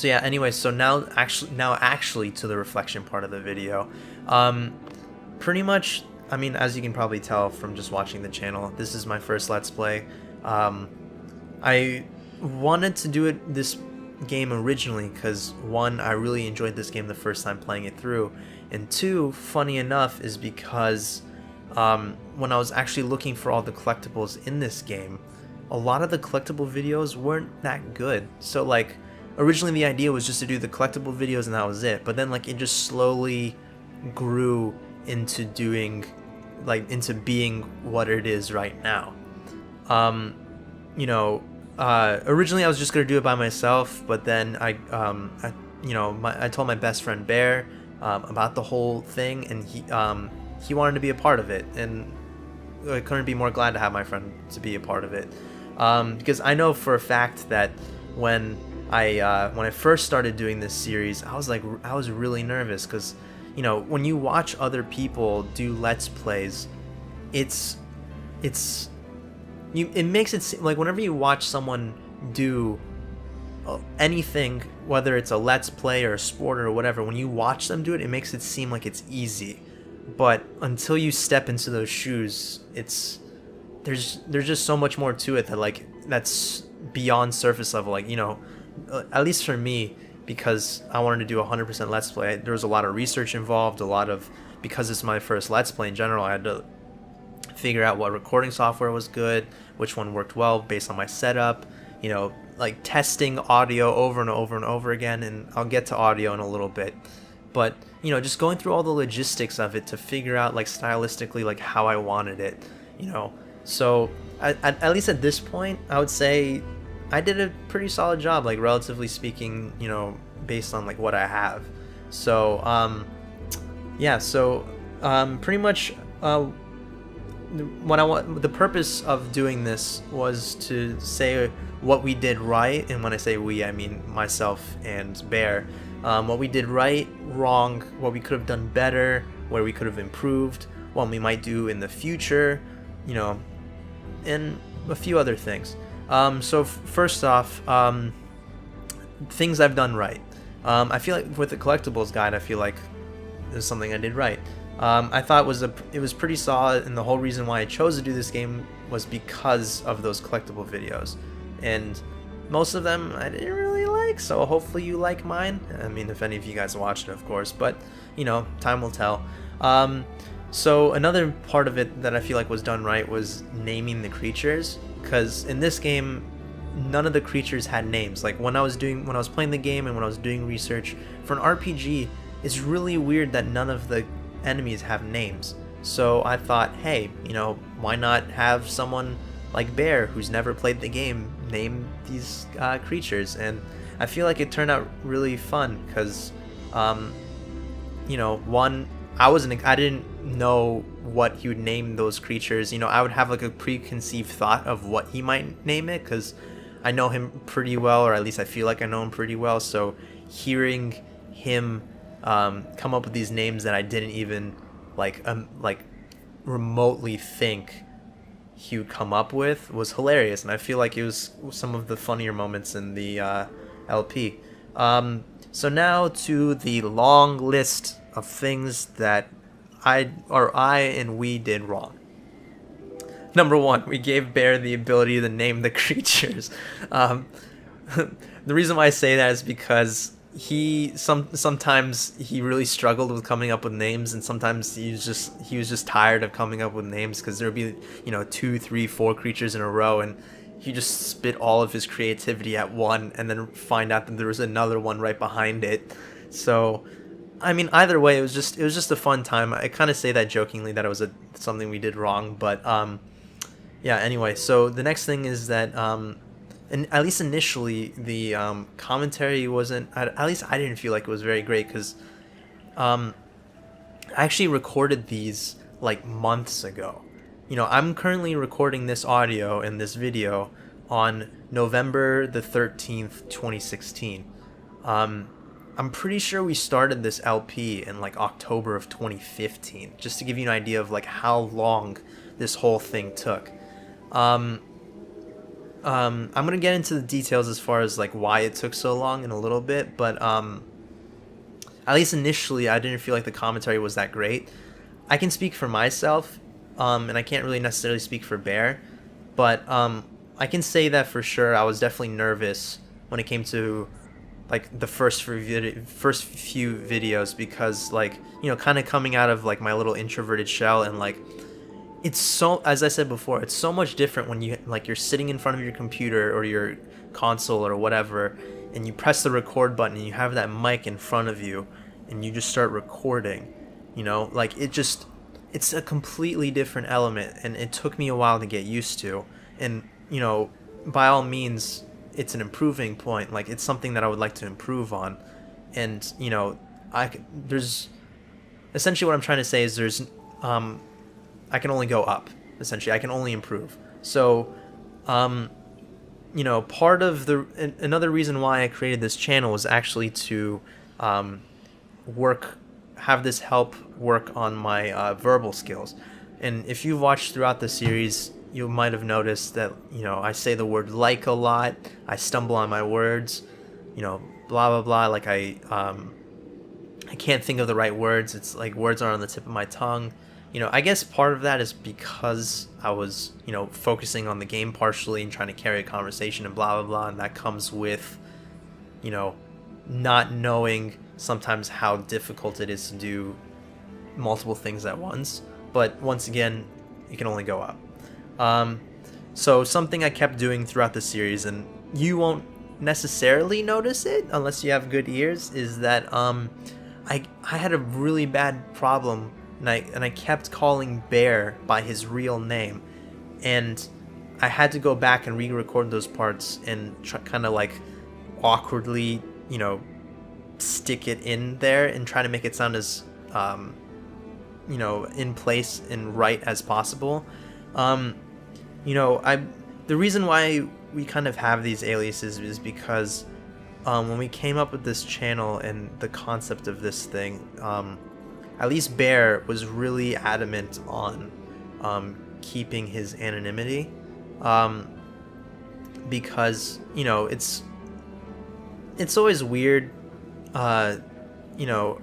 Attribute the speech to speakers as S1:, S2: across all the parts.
S1: So yeah, anyway, so now actually to the reflection part of the video. Um, Pretty much, I mean, as you can probably tell from just watching the channel, this is my first Let's Play. Um, I wanted to do this game originally because, one, I really enjoyed this game the first time playing it through, and two, funny enough, is because when I was actually looking for all the collectibles in this game, a lot of the collectible videos weren't that good. So like, originally the idea was just to do the collectible videos and that was it, but then like it just slowly grew into being what it is right now. Um, Originally I was just gonna do it by myself, but then I told my best friend Bear about the whole thing, and he wanted to be a part of it, and I couldn't be more glad to have my friend to be a part of it, because I know for a fact that when I first started doing this series, I was really nervous because, when you watch other people do Let's Plays, it makes it seem like whenever you watch someone do anything, whether it's a Let's Play or a sport or whatever, when you watch them do it, it makes it seem like it's easy. But until you step into those shoes, there's just so much more to it that's beyond surface level. At least for me, because I wanted to do 100% Let's Play, there was a lot of research involved, because it's my first Let's Play in general, I had to figure out what recording software was good, which one worked well based on my setup, like testing audio over and over and over again, and I'll get to audio in a little bit. But, just going through all the logistics of it to figure out, like, stylistically, like, how I wanted it, So, at least at this point, I would say I did a pretty solid job, like, relatively speaking, based on, like, what I have. So, yeah, so, pretty much, the purpose of doing this was to say what we did right, and when I say we, I mean myself and Bear. What we did right, wrong, what we could have done better, where we could have improved, what we might do in the future, and a few other things. So first off, things I've done right. I feel like with the collectibles guide, I feel like there's something I did right. I thought it was pretty solid, and the whole reason why I chose to do this game was because of those collectible videos, and most of them I didn't really like, so hopefully you like mine. I mean, if any of you guys watched it, of course, but time will tell. So another part of it that I feel like was done right was naming the creatures, because in this game none of the creatures had names. Like when I was playing the game and when I was doing research for an RPG, it's really weird that none of the enemies have names. So I thought, hey, why not have someone like Bear, who's never played the game, name these creatures? And I feel like it turned out really fun because, one, I didn't know what he would name those creatures. I would have like a preconceived thought of what he might name it because I know him pretty well, or at least I feel like I know him pretty well. So hearing him come up with these names that I didn't even like remotely think he would come up with was hilarious, and I feel like it was some of the funnier moments in the LP. So now to the long list of things that I and we did wrong. Number one, we gave Bear the ability to name the creatures. The reason why I say that is because sometimes he really struggled with coming up with names, and sometimes he was just tired of coming up with names because there would be 2, 3, 4 creatures in a row, and he just spit all of his creativity at one and then find out that there was another one right behind it. So I mean, either way, it was just a fun time. I kind of say that jokingly that it was something we did wrong, but yeah, anyway, so the next thing is that and at least initially the commentary wasn't, at least I didn't feel like it was very great, because I actually recorded these like months ago. I'm currently recording this audio and this video on November the 13th, 2016. I'm pretty sure we started this LP in like October of 2015, just to give you an idea of like how long this whole thing took. I'm gonna get into the details as far as like why it took so long in a little bit, but at least initially, I didn't feel like the commentary was that great. I can speak for myself, and I can't really necessarily speak for Bear, but I can say that for sure I was definitely nervous when it came to like the first few videos, because like, you know, kind of coming out of like my little introverted shell, and like it's so, as I said before, it's so much different when you like you're sitting in front of your computer or your console or whatever, and you press the record button and you have that mic in front of you and you just start recording. You know, like it's a completely different element, and it took me a while to get used to. And you know, by all means, it's an improving point. Like, it's something that I would like to improve on. And you know, there's essentially what I'm trying to say is I can only go up. Essentially, I can only improve. So, you know, part of another reason why I created this channel was actually to have this help work on my verbal skills. And if you've watched throughout the series, you might have noticed that, you know, I say the word like a lot. I stumble on my words, you know, blah blah blah. Like I can't think of the right words. It's like words are on the tip of my tongue. You know, I guess part of that is because I was, you know, focusing on the game partially and trying to carry a conversation and blah blah blah, and that comes with, you know, not knowing sometimes how difficult it is to do multiple things at once. But once again, you can only go up. So something I kept doing throughout the series, and you won't necessarily notice it unless you have good ears, is that I had a really bad problem, and I kept calling Bear by his real name, and I had to go back and re-record those parts and kind of like awkwardly, you know, stick it in there and try to make it sound as you know, in place and right as possible. You know, the reason why we kind of have these aliases is because when we came up with this channel and the concept of this thing, at least Bear was really adamant on keeping his anonymity, because, you know, it's always weird, you know,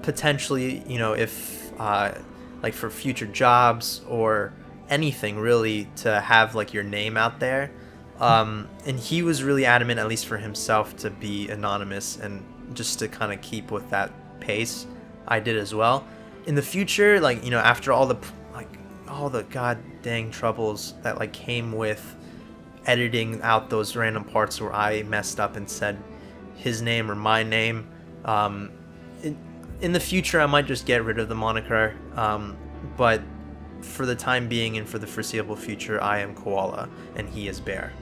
S1: potentially, you know, if like for future jobs or anything really, to have like your name out there, and he was really adamant, at least for himself, to be anonymous, and just to kind of keep with that pace. I did as well. In the future, like, you know, after all the god dang troubles that like came with editing out those random parts where I messed up and said his name or my name, in the future I might just get rid of the moniker, but for the time being and for the foreseeable future, I am Koala and he is Bear.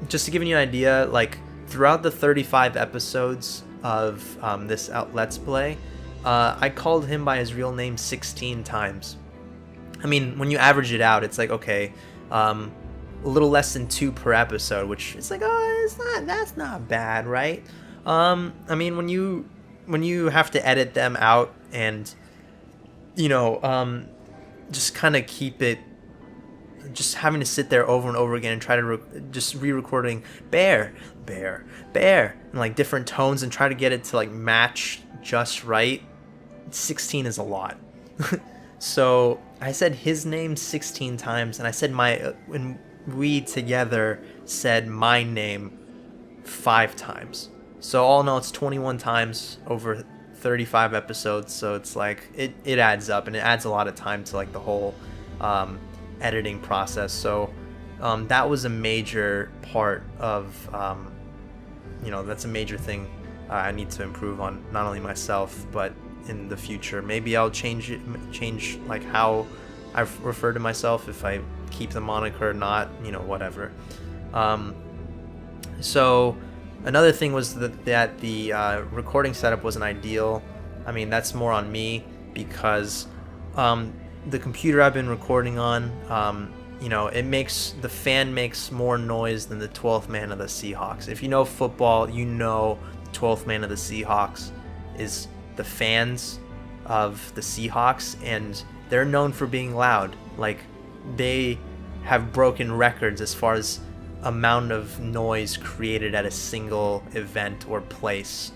S1: Just to give you an idea, like throughout the 35 episodes of this Let's Play, I called him by his real name 16 times. I mean, when you average it out, it's like, okay, a little less than 2 per episode, which it's like, oh, that's not bad, right? I mean, when you have to edit them out and, you know, just kind of keep it, just having to sit there over and over again and try to just re-recording Bear, Bear, Bear, and like different tones and try to get it to like match just right. 16 is a lot. So I said his name 16 times, and I said when we together said my name 5 times. So all in all, it's 21 times over 35 episodes. So it's like it adds up, and it adds a lot of time to like the whole editing process. So that was a major part of, you know, that's a major thing I need to improve on, not only myself but in the future. Maybe I'll change like how I refer to myself, if I keep the moniker or not, you know, whatever. So another thing was that the recording setup wasn't ideal. I mean, that's more on me, because the computer I've been recording on, you know, the fan makes more noise than the 12th man of the Seahawks. If you know football, you know the 12th man of the Seahawks is the fans of the Seahawks, and they're known for being loud. Like, they have broken records as far as amount of noise created at a single event or place.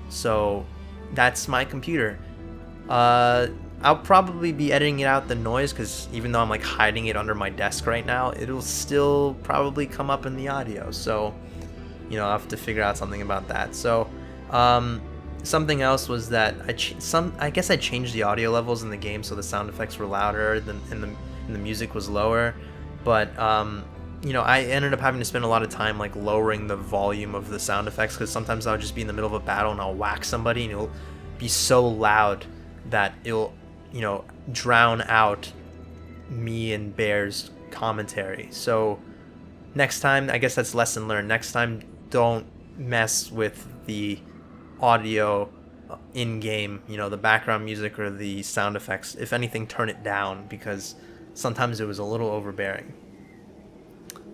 S1: So that's my computer. I'll probably be editing it out, the noise, because even though I'm like hiding it under my desk right now, it'll still probably come up in the audio. So, you know, I'll have to figure out something about that. So, something else was that I guess I changed the audio levels in the game so the sound effects were louder than and the music was lower. But you know, I ended up having to spend a lot of time like lowering the volume of the sound effects, because sometimes I'll just be in the middle of a battle and I'll whack somebody and it'll be so loud that it'll, you know, drown out me and Bear's commentary. So next time, I guess that's lesson learned. Next time, don't mess with the audio in game, you know, the background music or the sound effects. If anything, turn it down, because sometimes it was a little overbearing.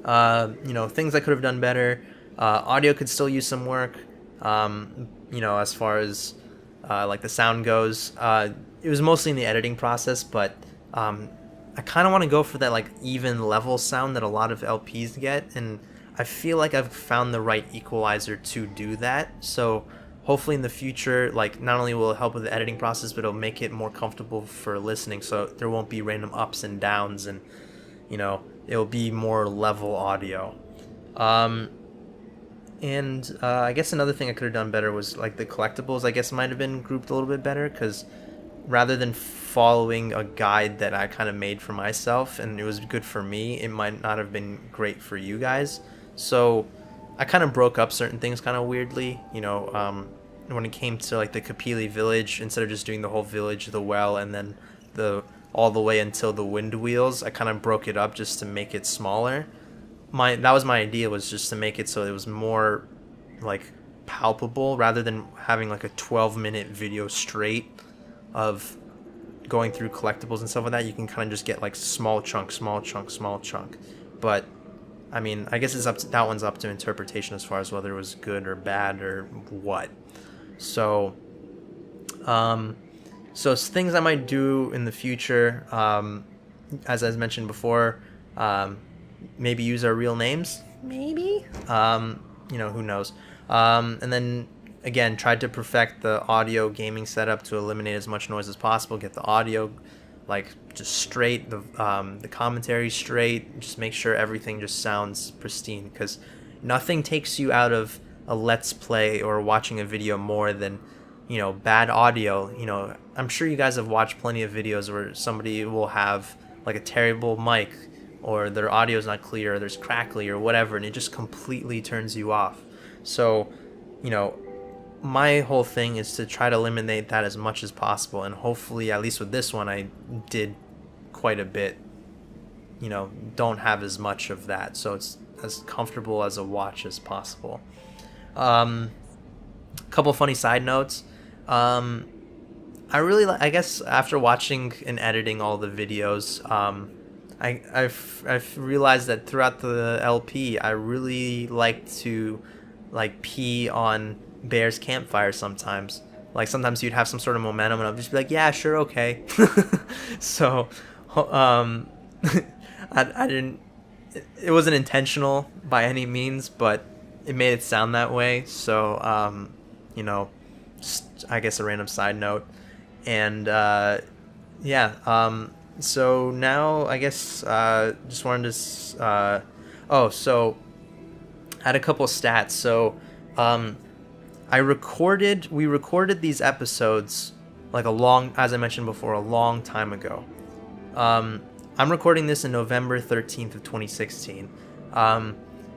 S1: You know, things I could have done better. Audio could still use some work. You know, as far as like the sound goes, it was mostly in the editing process, but I kind of want to go for that like even level sound that a lot of LPs get, and I feel like I've found the right equalizer to do that. So hopefully in the future, like, not only will it help with the editing process, but it'll make it more comfortable for listening, so there won't be random ups and downs, and, you know, it'll be more level audio. And I guess another thing I could have done better was like the collectibles, I guess, might have been grouped a little bit better, because rather than following a guide that I kind of made for myself and it was good for me, it might not have been great for you guys. So I kind of broke up certain things kind of weirdly, you know, when it came to like the Kapili village, instead of just doing the whole village, the well, and then all the way until the wind wheels, I kind of broke it up just to make it smaller. That was my idea, was just to make it so it was more like palpable, rather than having like a 12-minute video straight of going through collectibles and stuff like that. You can kind of just get like small chunk. But I mean, I guess that one's up to interpretation as far as whether it was good or bad or what. So so things I might do in the future, as I mentioned before, maybe use our real names, maybe, you know, who knows. And then again, tried to perfect the audio gaming setup to eliminate as much noise as possible, get the audio like just straight, the commentary straight, just make sure everything just sounds pristine, because nothing takes you out of a let's play or watching a video more than, you know, bad audio. You know, I'm sure you guys have watched plenty of videos where somebody will have like a terrible mic, or their audio is not clear, or there's crackly or whatever, and it just completely turns you off. So, you know, my whole thing is to try to eliminate that as much as possible, and hopefully, at least with this one, I did quite a bit. You know, don't have as much of that, so it's as comfortable as a watch as possible. Couple funny side notes. I really, I guess, after watching and editing all the videos, I've realized that throughout the LP, I really like to like pee on Bear's campfire sometimes. Like sometimes you'd have some sort of momentum and I'll just be like, yeah, sure, okay. So I didn't, it wasn't intentional by any means, but it made it sound that way. So you know, just, I guess, a random side note. And yeah, so now I guess just wanted to so I had a couple stats. So we recorded these episodes like as I mentioned before, a long time ago. I'm recording this in November 13th of 2016.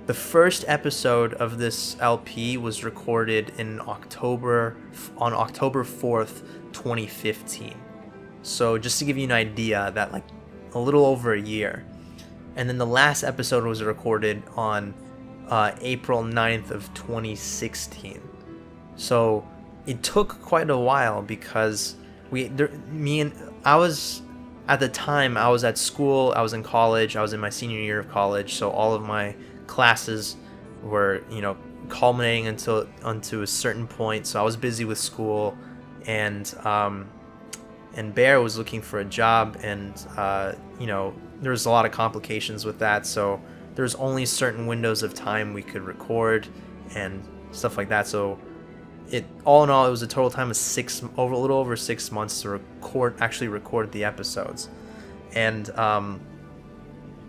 S1: The first episode of this LP was recorded on October 4th, 2015. So just to give you an idea, that like a little over a year. And then the last episode was recorded on April 9th of 2016. So it took quite a while, because I was at school, I was in college, I was in my senior year of college, so all of my classes were, you know, culminating onto a certain point, so I was busy with school, and and Bear was looking for a job, and you know, there was a lot of complications with that, so there's only certain windows of time we could record and stuff like that. So it, all in all, it was a total time of a little over 6 months to actually record the episodes. And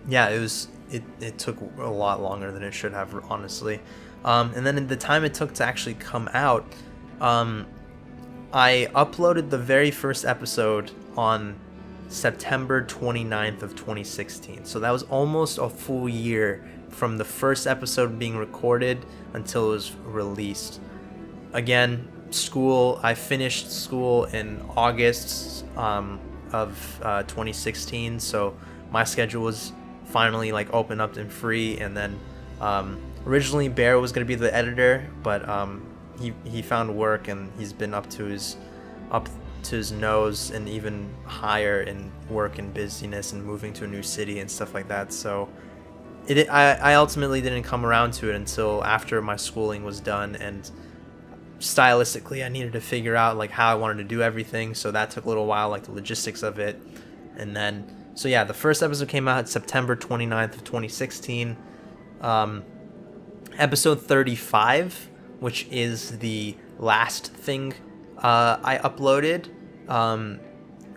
S1: yeah, it took a lot longer than it should have, honestly. And then in the time it took to actually come out, I uploaded the very first episode on September 29th of 2016. So that was almost a full year from the first episode being recorded until it was released. Again, school, I finished school in August of 2016, so my schedule was finally like open up and free. And then originally Bear was going to be the editor, but he found work, and he's been up to his nose and even higher in work and busyness and moving to a new city and stuff like that. So I ultimately didn't come around to it until after my schooling was done, and stylistically I needed to figure out like how I wanted to do everything, so that took a little while, like the logistics of it. And then, so yeah, the first episode came out September 29th of 2016. Episode 35, which is the last thing I uploaded,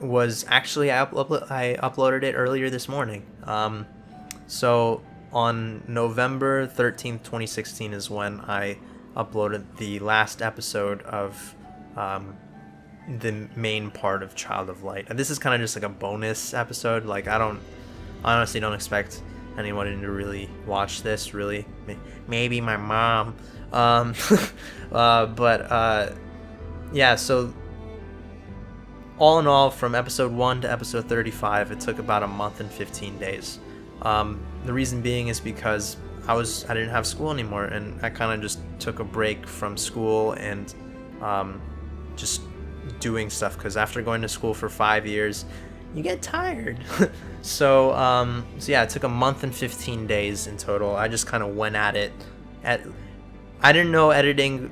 S1: was actually I uploaded it earlier this morning. So on November 13th, 2016 is when I uploaded the last episode of the main part of Child of Light. And this is kind of just like a bonus episode. Like, I honestly don't expect anyone to really watch this, really. Maybe my mom. Yeah, so all in all, from episode 1 to episode 35, it took about a month and 15 days. The reason being is because I didn't have school anymore, and I kind of just took a break from school and just doing stuff, because after going to school for 5 years, you get tired. So yeah, it took a month and 15 days in total. I just kind of went at it. I didn't know editing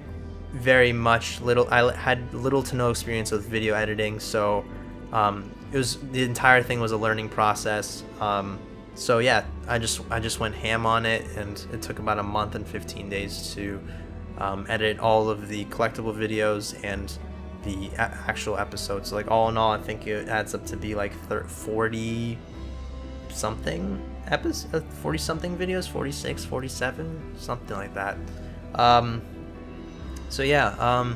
S1: very much. I had little to no experience with video editing, so the entire thing was a learning process. So yeah, I just went ham on it, and it took about a month and 15 days to edit all of the collectible videos and the actual episodes. Like, all in all, I think it adds up to be like 40 something episodes, 40 something videos, 46, 47, something like that. So yeah,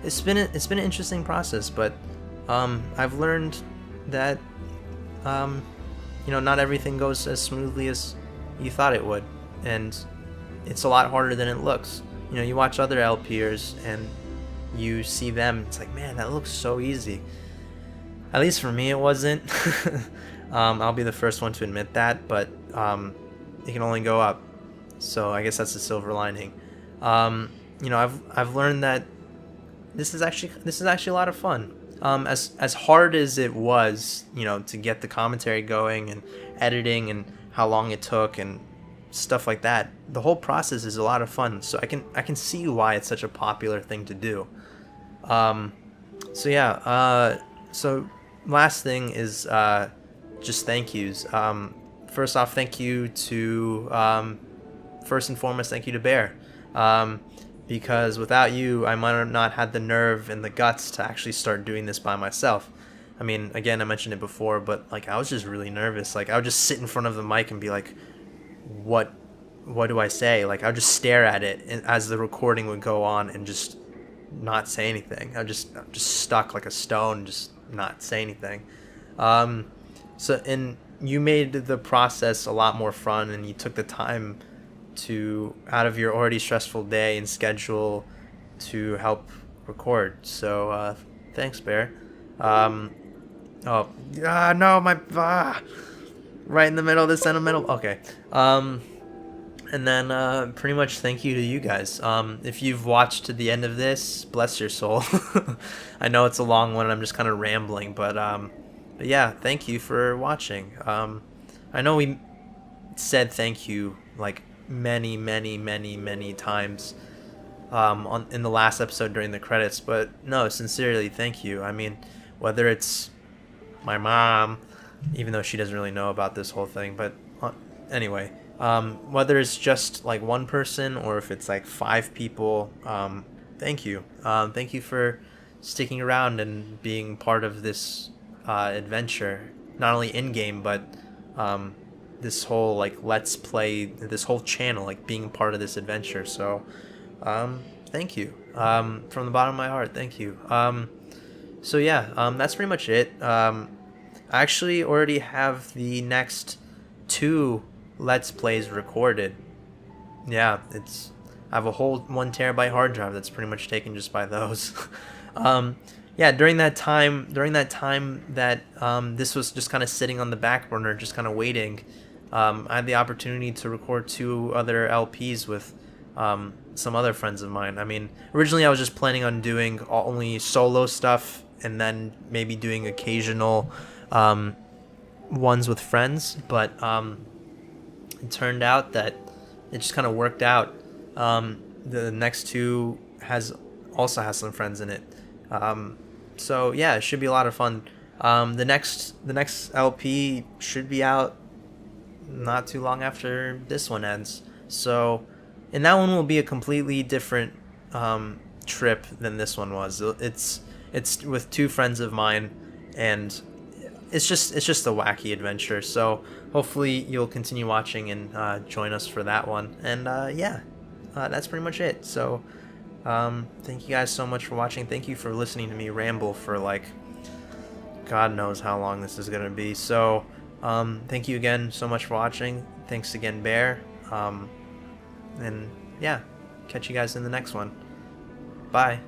S1: it's been an interesting process, but I've learned that not everything goes as smoothly as you thought it would, and it's a lot harder than it looks. You watch other LPers and you see them, it's like, man, that looks so easy. At least for me, it wasn't. I'll be the first one to admit that, but it can only go up. So I guess that's the silver lining. I've learned that this is actually a lot of fun. As hard as it was, to get the commentary going and editing and how long it took and stuff like that, the whole process is a lot of fun. So I can see why it's such a popular thing to do. So yeah. So last thing is just thank yous. First off, thank you to first and foremost, thank you to Bear. Because without you, I might have not had the nerve and the guts to actually start doing this by myself. I mean, again, I mentioned it before, but like, I was just really nervous. Like, I would just sit in front of the mic and be like, what do I say? Like, I would just stare at it as the recording would go on and just not say anything. I'm just stuck like a stone, just not say anything. And you made the process a lot more fun, and you took the time out of your already stressful day and schedule to help record. So thanks, Bear. No, right in the middle of the sentimental. Okay. And then pretty much thank you to you guys. If you've watched to the end of this, bless your soul. I know it's a long one, I'm just kind of rambling, but yeah, thank you for watching. I know we said thank you like many times in the last episode during the credits, but no, sincerely, thank you. I mean, whether it's my mom, even though she doesn't really know about this whole thing, but anyway, whether it's just like one person or if it's like 5 people, thank you. Thank you for sticking around and being part of this adventure, not only in game, but this whole like let's play, this whole channel, like being part of this adventure. So thank you, from the bottom of my heart, thank you. So yeah, that's pretty much it. I actually already have the next 2 let's plays recorded. Yeah, I have a whole 1 terabyte hard drive that's pretty much taken just by those. Yeah, during that time that this was just kind of sitting on the back burner, just kind of waiting, I had the opportunity to record 2 other LPs with some other friends of mine. I mean, originally I was just planning on doing only solo stuff and then maybe doing occasional ones with friends, but it turned out that it just kind of worked out. The next 2 also has some friends in it. So yeah, it should be a lot of fun. The next LP should be out not too long after this one ends. So, and that one will be a completely different trip than this one was. It's with 2 friends of mine, and it's just a wacky adventure. So hopefully you'll continue watching and join us for that one. And yeah, that's pretty much it. So thank you guys so much for watching. Thank you for listening to me ramble for like God knows how long this is gonna be. So thank you again so much for watching. Thanks again, Bear. And yeah, catch you guys in the next one. Bye.